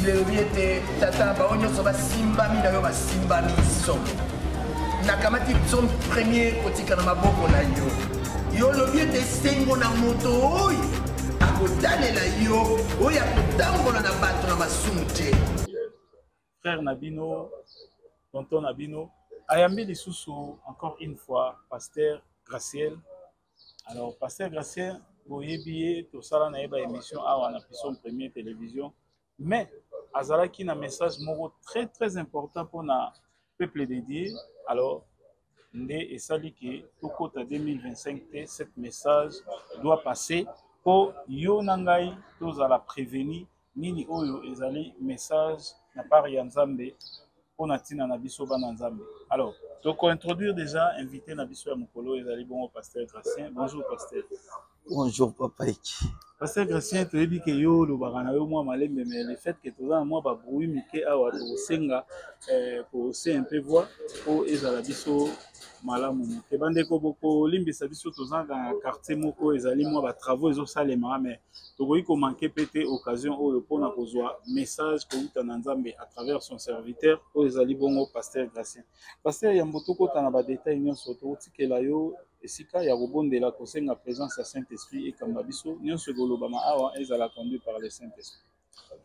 Bible lobi ete tata bao nyonso basimbami na yo basimbami so. Nakamati son premier kotika na maboko na yo. Yo lobi ete sengo na moto oyo akotalela yo oyo akotambola na bato na masumu te. Frère Nabino, tonton Nabino, ayambi lisusu encore une fois Pasteur Graciel. Alors Pasteur Graciel, boyebi to sala na eba émission awa na Pisson Première Télévision, mais azalaki na message moko très important pour na peuple dédié. Alors nde esali ke tokota 2025 te, cette message doit passer pour yo na ngai tozala prévenir nini oyo ezali message na part ya Nzambe pour natina na biso bana Nzambe. Alors donc on introduire déjà invité na biso ya mokolo ezali bongo Pasteur Gracien. Bonjour Pasteur. Bonjour Papa Eki. Pasteur Gracien, tu dis que yo le bagana yo moi malembe, mais le fait que tu as moi ba bruit mike awa to senga pour aussi un peu voir pour ezala biso malamu te bande ko boko limbisa biso to zanga quartier moko ezali moi ba travaux ezo salema, mais to koyi ko manquer pété occasion oyo pona kozwa message ko utana Nzambe à travers son serviteur o ezali bongo Pasteur Gracien. Pasteur ya mboto ko tana ba détail nyonso to tikela yo esika ya kobondela kosenga présence ya Saint-Esprit et kamba biso nyonso golobama awa ezala conduit par le Saint-Esprit.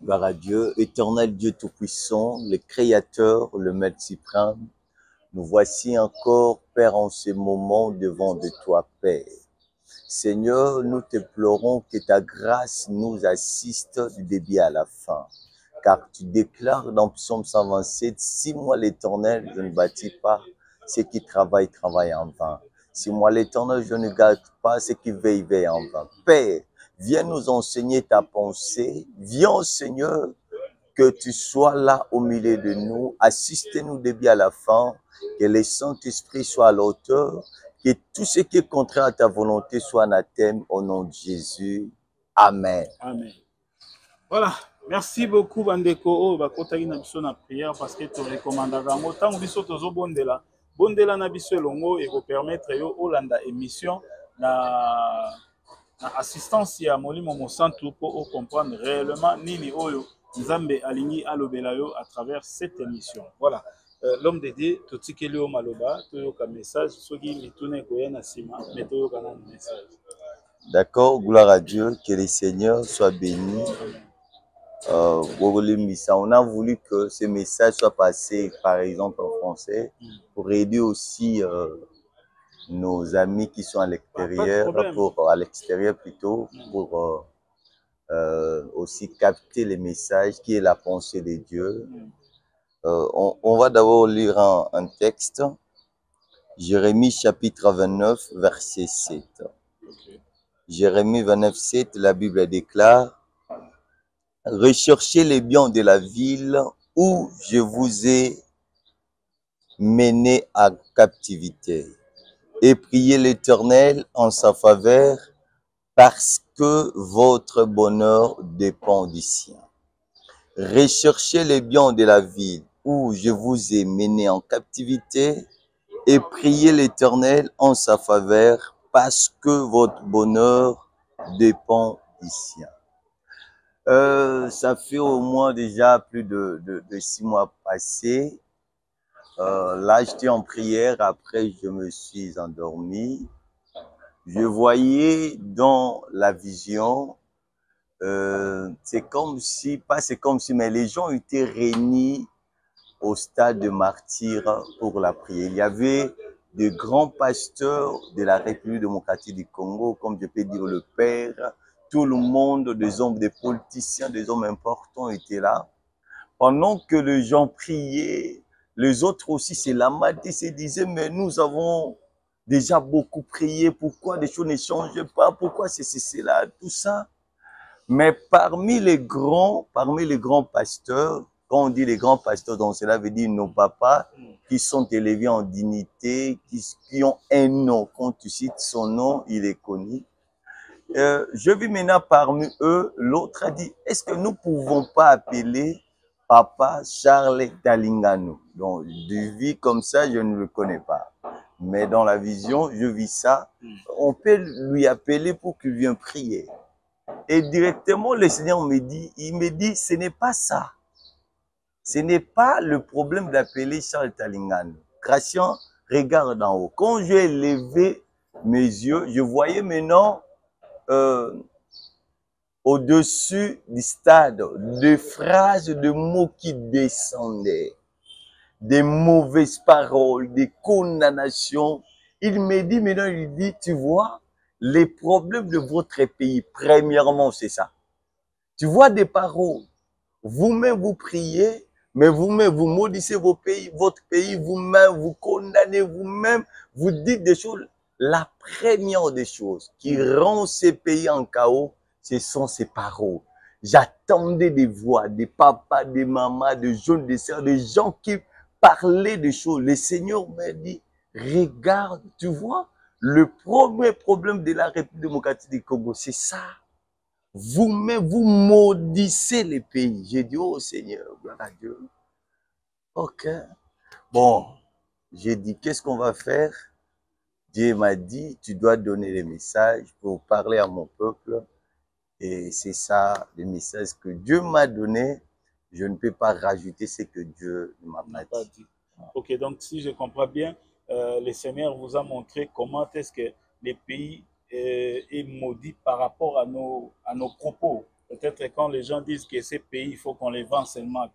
Gloire à Dieu, éternel Dieu tout-puissant, le Créateur, le Maître suprême. Nous voici encore, Père, en ce moment devant de toi, Père. Seigneur, nous te pleurons que ta grâce nous assiste du début à la fin. Car tu déclares dans Psaume 127, si moi l'Éternel, je ne bâtis pas, ceux qui travaillent en vain. Si moi l'Éternel, je ne garde pas, ceux qui veillent en vain. Père, viens nous enseigner ta pensée. Viens, Seigneur, que tu sois là au milieu de nous. Assistez-nous début à la fin. Que le Saint-Esprit soit à l'auteur. Que tout ce qui est contraire à ta volonté soit anathème au nom de Jésus. Amen. Amen. Voilà. Merci beaucoup, Bandeko. Oh, bakotaki na biso na prière parce que tu recommandaka ngo tango biso tozo bondela. Bondela na biso longo et ko permettre yo olanda émission na assistance ya Molimo Mosantu pour comprendre réellement nini oyo Nzambe alingi alobela yo à travers cette émission. Voilà. L'homme dédié totikeli o maloba toyoka message soki mituna koya na sima mais toyoka na message. D'accord, gloire à Dieu, que le Seigneur soit béni. On a voulu que ce message soit passé, par exemple, en français, pour aider aussi nos amis qui sont à l'extérieur, pour aussi capter les messages qui est la pensée de Dieu. On va d'abord lire un texte, Jérémie chapitre 29, verset 7. Okay. Jérémie 29, 7, la Bible déclare: recherchez les biens de la ville où je vous ai mené à captivité et priez l'Éternel en sa faveur parce que votre bonheur dépend du sien. Recherchez les biens de la ville où je vous ai mené en captivité et priez l'Éternel en sa faveur parce que votre bonheur dépend du sien. Ça fait au moins déjà plus de 6 mois passés. Là, j'étais en prière, après je me suis endormi. Je voyais dans la vision, c'est comme si, mais les gens étaient réunis au stade de martyrs pour la prière. Il y avait de grands pasteurs de la République démocratique du Congo, comme je peux dire le Père. Tout le monde, des hommes, des politiciens, des hommes importants étaient là. Pendant que les gens priaient, les autres aussi se lamentaient, se disaient, mais nous avons déjà beaucoup prié, pourquoi des choses ne changent pas, pourquoi c'est cela, tout ça. Mais parmi les grands pasteurs, quand on dit les grands pasteurs, donc cela veut dire nos papas qui sont élevés en dignité, qui ont un nom. Quand tu cites son nom, il est connu. Je vis maintenant parmi eux, l'autre a dit, est-ce que nous ne pouvons pas appeler Papa Charles Dalingano? Donc, de vie comme ça, je ne le connais pas. Mais dans la vision, je vis ça. On peut lui appeler pour qu'il vienne prier. Et directement, le Seigneur me dit, ce n'est pas ça. Ce n'est pas le problème d'appeler Charles Talingano. Christian, regarde en haut. Quand j'ai levé mes yeux, je voyais maintenant au-dessus du stade des phrases, de mots qui descendaient, des mauvaises paroles, des condamnations. Il me dit maintenant, il dit, tu vois, les problèmes de votre pays, premièrement, c'est ça. Tu vois des paroles, vous-même vous priez, mais vous-même vous maudissez votre pays, vous-même vous condamnez, vous-même vous dites des choses. La première des choses qui rend ces pays en chaos, ce sont ces paroles. J'attendais des voix, des papas, des mamans, des jeunes, des sœurs, des gens qui parlaient des choses. Le Seigneur m'a dit, regarde, tu vois, le premier problème de la République démocratique du Congo, c'est ça. Vous-même, vous maudissez les pays. J'ai dit, oh Seigneur, gloire à Dieu. Ok. Bon, j'ai dit, qu'est-ce qu'on va faire? Dieu m'a dit, tu dois donner les messages pour parler à mon peuple. Et c'est ça, les messages que Dieu m'a donné. Je ne peux pas rajouter ce que Dieu ne m'a pas dit. Ok, donc si je comprends bien, le Seigneur vous a montré comment est-ce que les pays est maudit par rapport à nos propos. Peut-être quand les gens disent que ces pays, il faut qu'on les vende seulement.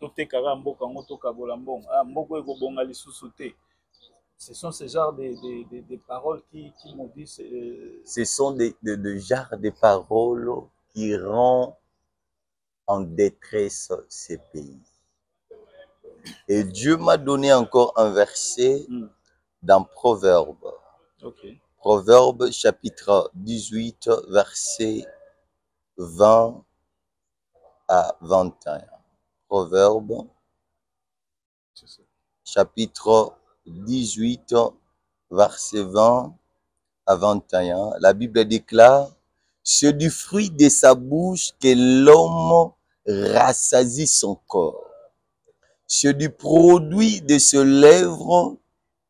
Ce sont ces genres de paroles qui maudissent. Ce sont des genres de paroles qui rendent en détresse ces pays. Et Dieu m'a donné encore un verset dans Proverbes. Okay. Proverbes chapitre 18, verset 20 à 21. Proverbes chapitre 18, verset 20 à 21. La Bible déclare, c'est du fruit de sa bouche que l'homme rassasie son corps. C'est du produit de ses lèvres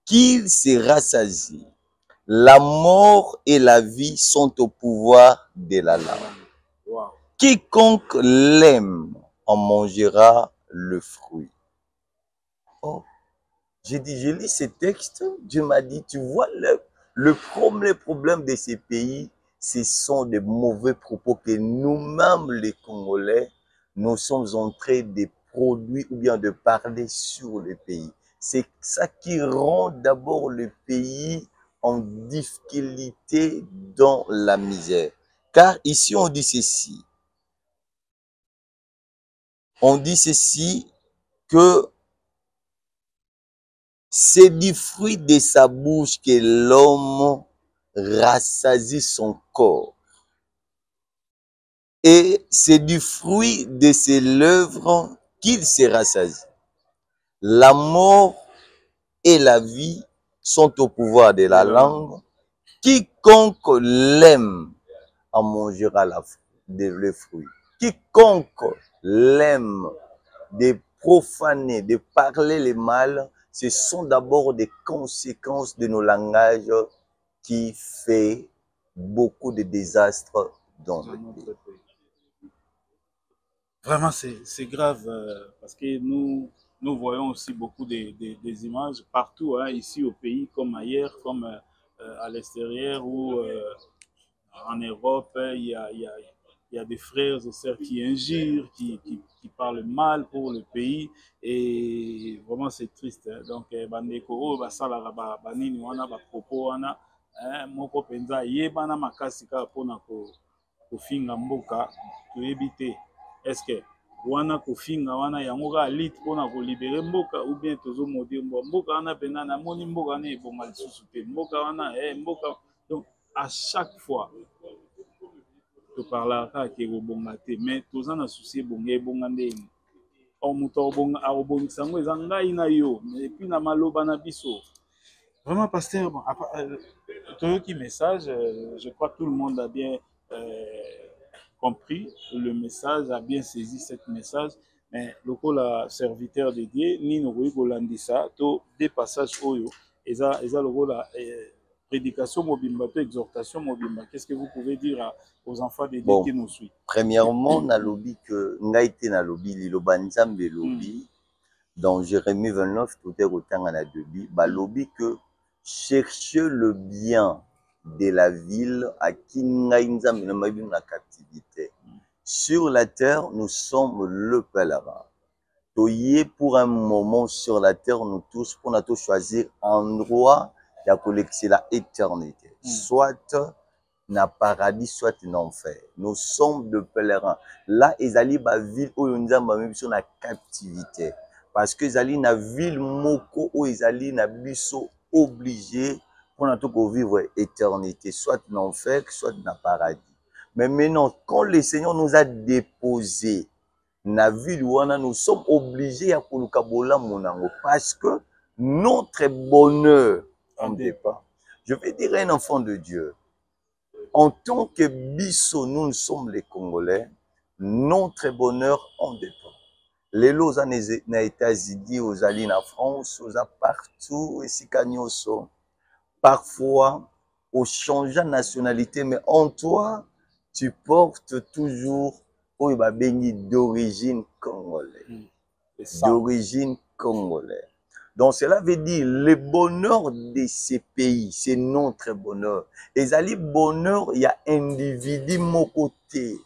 qu'il se rassasie. La mort et la vie sont au pouvoir de la langue. Wow. Quiconque l'aime en mangera le fruit. Oh, j'ai dit, je lis ce texte, Dieu m'a dit, tu vois, le premier problème de ces pays, ce sont des mauvais propos que nous-mêmes, les Congolais, nous sommes en train de produire ou bien de parler sur le pays. C'est ça qui rend d'abord le pays en difficulté dans la misère. Car ici, on dit ceci. On dit ceci que c'est du fruit de sa bouche que l'homme rassasie son corps. Et c'est du fruit de ses lèvres qu'il se rassasie. La mort et la vie sont au pouvoir de la langue. Quiconque l'aime en mangera le fruit. Quiconque l'aime de profaner, de parler le mal, ce sont d'abord des conséquences de nos langages qui fait beaucoup de désastres dans le pays. Vraiment, c'est grave parce que nous voyons aussi beaucoup des images partout, hein, ici au pays comme ailleurs, comme à l'extérieur ou en Europe, il y a des frères et sœurs qui injurent, qui parlent mal pour le pays et vraiment c'est triste. Hein. Donc, bandeko basala banini wana ba propos wana moko penza yebana makasi ka pona ko finga mboka toyebi te. Est-ce que wana kofinga wana yango ka lit pona ko libérer mboka ou bien tozo modi mboka wana pena na moni mboka wana ebonga lisusu te mboka wana mboka. Donc à chaque fois to parlera ke bonga te mais toza na souci bonga ebonga ndeni o muto bonga abongisa ngo eza ngai na yo et puis na maloba na biso. Vraiment pasteur bon toyoki message je crois que tout le monde a bien compris le message, a bien saisi cette message, mais le serviteur de Dieu, ni nous voyons to des passages oyo, et ça le rôle prédication mobimba, exhortation mobimba. Qu'est-ce que vous pouvez dire aux enfants de Dieu qui nous suivent? Premièrement, na lobi que ngaite na lobi liloba nzambe lobi Dans Jérémie 29, tout est autant à la debi, balobi que cherchez le bien de la ville à qui la captivité. Sur la terre, nous sommes le pèlerin. Toyé pour un moment sur la terre, nous tous, pour nous choisir un endroit de collecter la éternité. Soit na paradis, soit en enfer. Nous sommes de pèlerins. Là, Ezali ba ville où nous sommes sur la captivité. Parce que Ezali na ville moko où Ezali na biso obligé pour nous vivre éternité, soit en enfer, soit dans paradis. Mais maintenant, quand le Seigneur nous a déposés na ville wana, nous sommes obligés à kolukabola monango parce que notre bonheur en dépend. Je vais dire un enfant de Dieu. En tant que biso, nous sommes les Congolais, notre bonheur en dépend. Les lots na États-Unis, aux alliés en France, aux partout, ici Kanyoso. Parfois, au changeant de nationalité, mais en toi, tu portes toujours d'origine congolaise. D'origine congolaise. Donc cela veut dire le bonheur de ces pays, c'est notre bonheur. Et le bonheur, il y a individu mon côté.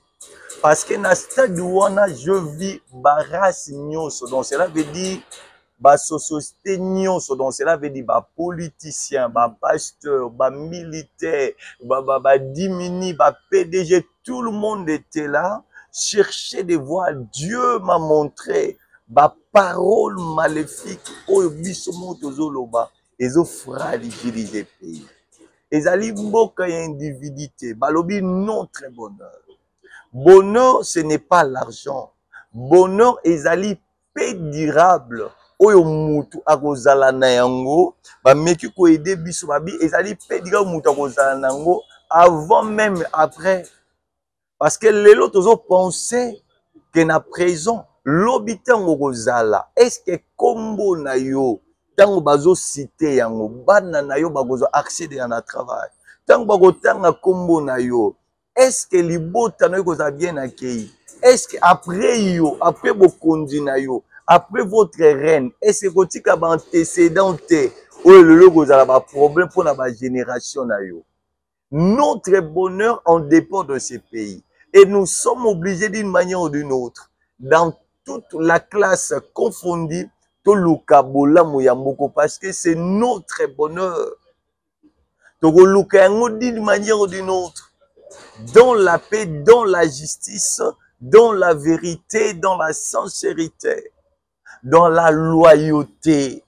Parce que dans ce stade où je vis race nyonso. Donc cela veut dire société nyonso. Donc cela veut dire politicien, pasteur, militaire, dimini, PDG, tout le monde était là. Chercher de voir, Dieu m'a montré parole maléfique oyo biso moto zoloba ezo fragiliser pays. Ezali mboka ya individualité, balobi notre bonheur. Bonheur, ce n'est pas l'argent. Bonheur ezali paix durable oyo mutu akozala na yango bameki ko aider biso babi ezali paix durable mutu akozala na yango avant même après. Parce que les autres ont pensé que na présent l'habitant kozala est-ce que kombo na yo tango bazo cité yango bana na yo bagozo accéder à na travail tango bagotanga kombo na yo est-ce que libota na yo kozala bien accueilli est-ce que après yo après bokondi na yo après votre reine est-ce que kotika ba antécédent te oyo lelo kozala ba problème pour na ba génération na yo. Notre bonheur en dépend de ces pays. Et nous sommes obligés d'une manière ou d'une autre, dans toute la classe confondue, parce que c'est notre bonheur. D'une manière ou d'une autre, dans la paix, dans la justice, dans la vérité, dans la sincérité, dans la loyauté.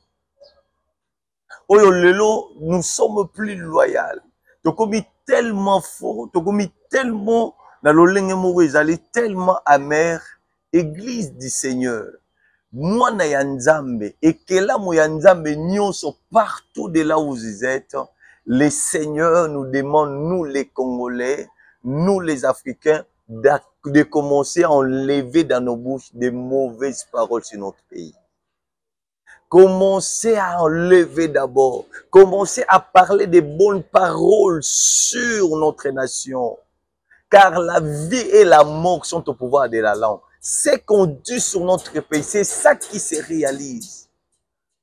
Nous sommes plus loyaux. Tokomi tellement fort, tokomi tellement na lolenge moko ezali tellement amer. Église du Seigneur, mwana ya Nzambe, ekelamu ya Nzambe nyonso partout de là où vous êtes, le Seigneur nous demande, nous les Congolais, nous les Africains, de commencer à enlever dans nos bouches des mauvaises paroles sur notre pays. Commencez à enlever d'abord. Commencez à parler des bonnes paroles sur notre nation. Car la vie et la mort sont au pouvoir de la langue. Ce qu'on dit sur notre pays, c'est ça qui se réalise.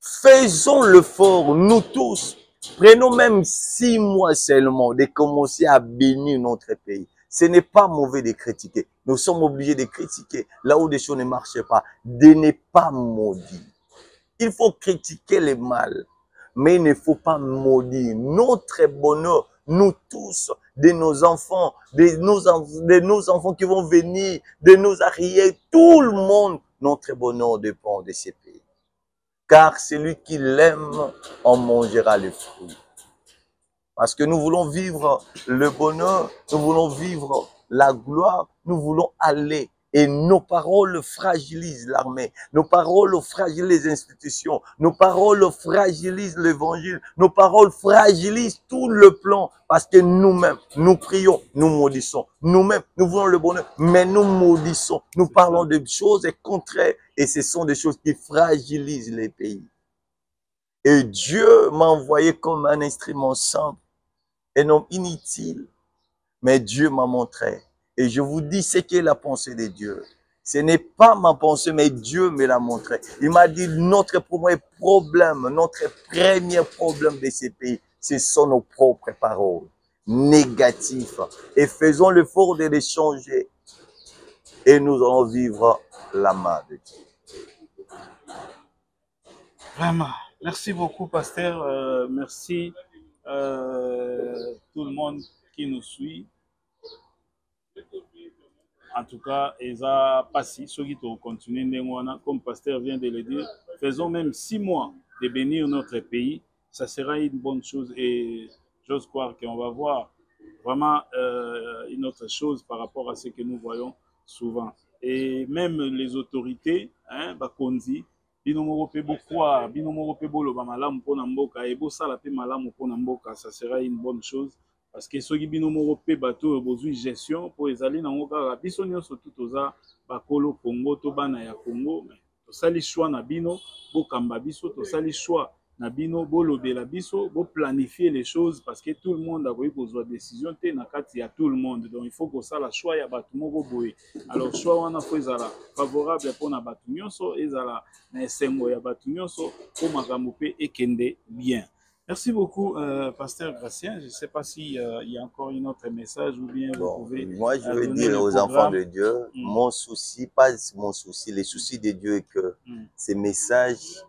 Faisons l'effort, nous tous. Prenons même 6 mois seulement de commencer à bénir notre pays. Ce n'est pas mauvais de critiquer. Nous sommes obligés de critiquer là où des choses ne marchent pas. De ne pas maudire. Il faut critiquer le mal, mais il ne faut pas maudire. Notre bonheur, nous tous, de nos enfants, de nos enfants qui vont venir, de nos arriérés, tout le monde, notre bonheur dépend de ces pays. Car celui qui l'aime en mangera les fruits. Parce que nous voulons vivre le bonheur, nous voulons vivre la gloire, nous voulons aller. Et nos paroles fragilisent l'armée, nos paroles fragilisent les institutions, nos paroles fragilisent l'évangile, nos paroles fragilisent tout le plan. Parce que nous-mêmes, nous prions, nous maudissons. Nous-mêmes, nous voulons le bonheur, mais nous maudissons. Nous parlons de choses contraires et ce sont des choses qui fragilisent les pays. Et Dieu m'a envoyé comme un instrument simple, un homme inutile, mais Dieu m'a montré. Et je vous dis ce qu'est la pensée de Dieu. Ce n'est pas ma pensée, mais Dieu me l'a montré. Il m'a dit, notre premier problème de ces pays, ce sont nos propres paroles négatives. Et faisons l'effort de les changer. Et nous allons vivre la main de Dieu. Vraiment. Merci beaucoup, pasteur. Merci tout le monde qui nous suit. En tout cas, Eza Passi, ceux qui continuent, comme pasteur vient de le dire, faisons même 6 mois de bénir notre pays. Ça sera une bonne chose et j'ose croire qu'on va voir vraiment une autre chose par rapport à ce que nous voyons souvent. Et même les autorités, Bakonzi, binomoro pe bokwa, binomoro pe bolo ba malamu pona mboka, et bosala pe malamu pona mboka, ça sera une bonne chose. Parce que soki bino moko pe bato bozwi gestion po ezali nango kaka biso nyonso tu toza bakolo Congo to bana ya Congo, mais tosali choix na bino bokamba biso, tosali choix na bino bolobela biso, bo planifier les choses parce que tout le monde a voulu kozwa décision te na kati ya tout le monde, donc il faut kosala choix ya bato moko boye. Alors choix wana fo ezala favorable pona bato nyonso, ezala na esengo ya bato nyonso po makambo pe ekende bien. Merci beaucoup, pasteur Gracien. Je ne sais pas s'il y a encore un autre message ou bien vous pouvez. Moi, je veux dire aux enfants de Dieu, mon souci, pas mon souci, le souci de Dieu est que ces messages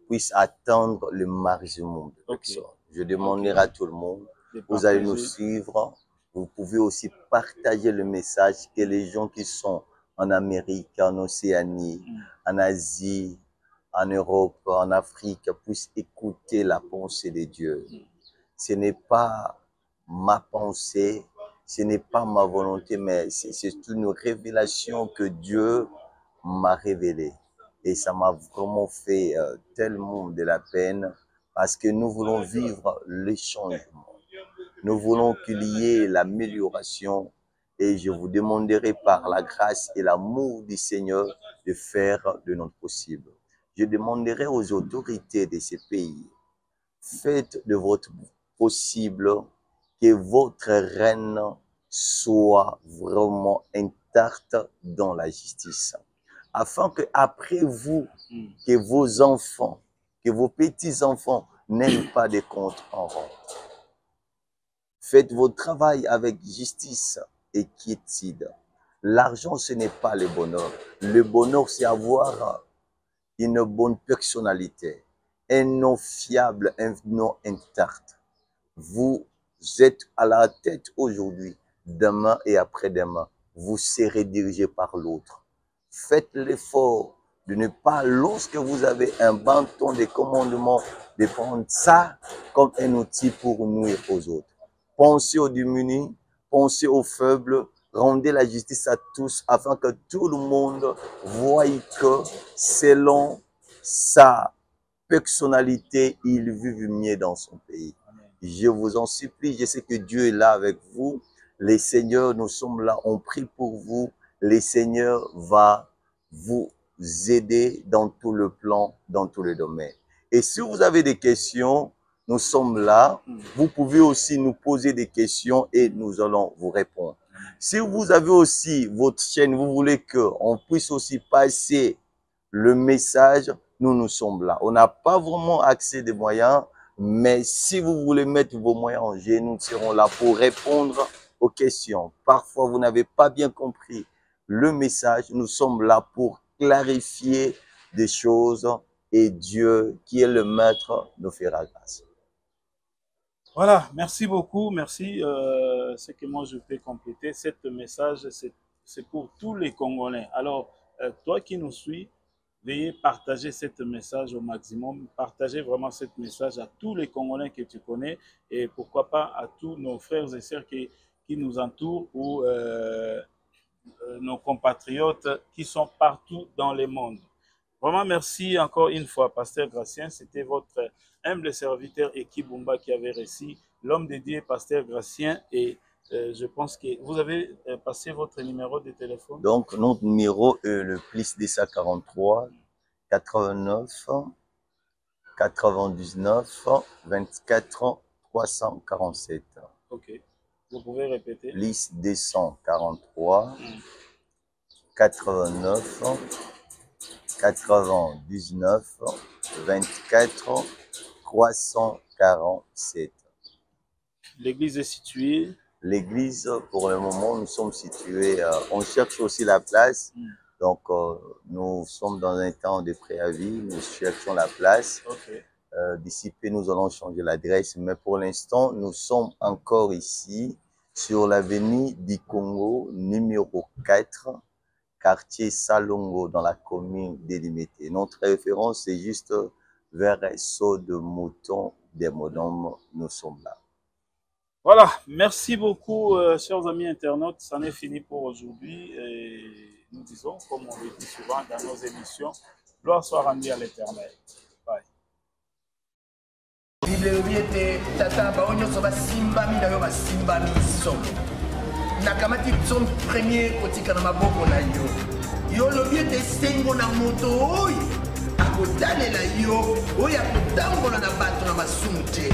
puissent atteindre le maximum de personnes. Je demanderai à tout le monde, vous allez nous suivre. Vous pouvez aussi partager le message que les gens qui sont en Amérique, en Océanie, en Asie, en Europe, en Afrique, puissent écouter la pensée de Dieu. Ce n'est pas ma pensée, ce n'est pas ma volonté, mais c'est une révélation que Dieu m'a révélée. Et ça m'a vraiment fait tellement de la peine parce que nous voulons vivre le changement. Nous voulons qu'il y ait l'amélioration et je vous demanderai par la grâce et l'amour du Seigneur de faire de notre possible. Je demanderai aux autorités de ces pays, faites de votre possible que votre reine soit vraiment intacte dans la justice. Afin que après vous, que vos enfants, que vos petits-enfants n'aient pas de compte en rente. Faites votre travail avec justice et quiétude. L'argent, ce n'est pas le bonheur. Le bonheur, c'est avoir une bonne personnalité, un nom fiable, un nom intact. Vous êtes à la tête aujourd'hui, demain et après-demain. Vous serez dirigé par l'autre. Faites l'effort de ne pas, lorsque vous avez un bâton de commandement, de prendre ça comme un outil pour nuire aux autres. Pensez aux démunis, pensez aux faibles, rendez la justice à tous afin que tout le monde voie que selon sa personnalité, il vive mieux dans son pays. Je vous en supplie, je sais que Dieu est là avec vous. Les seigneurs, nous sommes là, on prie pour vous. Les seigneurs va vous aider dans tout le plan, dans tous les domaines. Et si vous avez des questions, nous sommes là. Vous pouvez aussi nous poser des questions et nous allons vous répondre. Si vous avez aussi votre chaîne, vous voulez qu'on puisse aussi passer le message, nous sommes là. On n'a pas vraiment accès des moyens, mais si vous voulez mettre vos moyens en jeu, nous serons là pour répondre aux questions. Parfois, vous n'avez pas bien compris le message. Nous sommes là pour clarifier des choses et Dieu, qui est le maître, nous fera grâce. Voilà, merci beaucoup, merci. Ce que moi je peux compléter, ce message, c'est pour tous les Congolais. Alors, toi qui nous suis, veuillez partager ce message au maximum. Partagez vraiment ce message à tous les Congolais que tu connais et pourquoi pas à tous nos frères et sœurs qui nous entourent ou nos compatriotes qui sont partout dans le monde. Vraiment, merci encore une fois, Pasteur Gracien. C'était votre humble serviteur Ekibumba qui avait reçu l'homme de Dieu, Pasteur Gracien. Et je pense que vous avez passé votre numéro de téléphone. Donc, notre numéro est le plus 243 89 99 24 347. Ok. Vous pouvez répéter. Plus 243 89 99 24 347. L'église est située. L'église, pour le moment, nous sommes situés, on cherche aussi la place. Donc, nous sommes dans un temps de préavis, nous cherchons la place. Okay. D'ici peu, nous allons changer l'adresse. Mais pour l'instant, nous sommes encore ici, sur l'avenue du Congo, numéro 4, quartier Salongo, dans la commune délimitée. Notre référence, c'est juste vers Saut de Mouton des Monomes. Nous sommes là. Voilà, merci beaucoup, chers amis internautes. Ça n'est fini pour aujourd'hui. Et nous disons, comme on le dit souvent dans nos émissions, gloire soit rendue à l'Éternel. Bye. Bible elobi ete tata bao nyonso basimbami na yo basimbami so nakamati son premier kotika na maboko na yo yo lobi ete esengo na moto oyo akotalela yo oyo akotambola na bato na masumu te